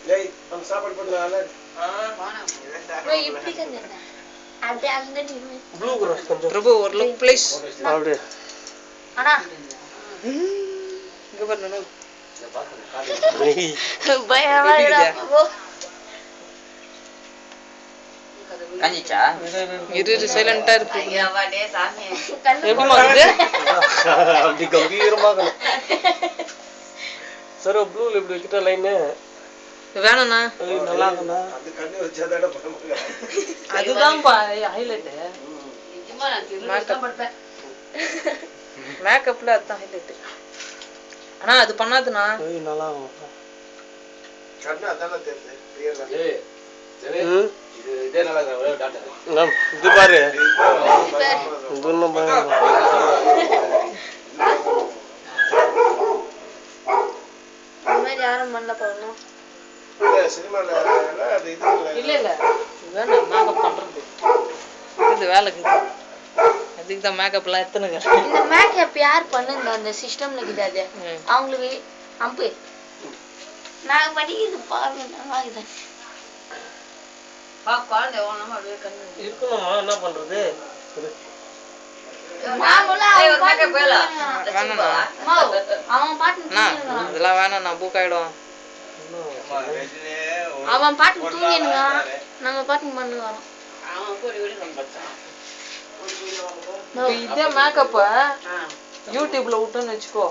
டேய் நம்ம சாப்பாடு பண்ணலாம்ல bro இப்படி கங்க அப்படியே அந்த நின்னு ப்ளூ கிராஸ் கொஞ்சம் பிரபு ஒரு லுக் ப்ளீஸ் அப்படியே அண்ணா இங்க பாரு நானு பயமா இருக்குடா bro காஞ்சிச்சா இரு சைலண்டா இருக்கு ஐயாவா டேய் சாமி எப்படி மாறுது அப்படி கம்பீரமாக சார் ப்ளூல இப்படி வைக்கிட்ட லைன் வேணாண்ணா நல்லா இருக்குண்ணா அது கண்ணு வச்சாதானே பண்ண முடியும் அதுதான் ஹைலைட் நிஜமா நான் திரும்ப மேக்கப்ல அதான் ஹைலைட் ஆனா அது பண்ணாதுண்ணா நல்லா இருக்கும் கண்ணு அதானே தெரியுது ரியலா இதே நல்லா இருக்கு டாக்டர் இது பாரு இது இன்னும் பயம் இந்த மாதிரி யாரும் பண்ணல போறோம் சினிமால அது இது இல்ல இல்ல வேணாம் மேக்கப் பண்றது இது வேலைக்கு அதுக்கு தான் மேக்கப்லாம் எத்தனைங்க இந்த மேக்கப் யார் பண்ணுங்க அந்த சிஸ்டம்ல கிடாது அவங்களுக்கு அம்பு நான் படிக்கிறது பாருங்க நல்லா இருக்குது பா குழந்தை ஓனமா அப்படியே கண்ணு இருக்கணுமா என்ன பண்றது மாமூலா ஏய் ஒரு மேக்கப் வேல வேணாண்ணா அவன் பாட்டு இதெல்லாம் வேணாம் நான் பூக் ஆயிடும் அவன் பாட்டு தூங்கினுங்க நம்ம பாட்டு பண்ணுங்க அவன் போடி ஓடி சம்பச்சான் இதே மேக்கப் யூடியூப்ல விட்டோன்னு வச்சுக்கோ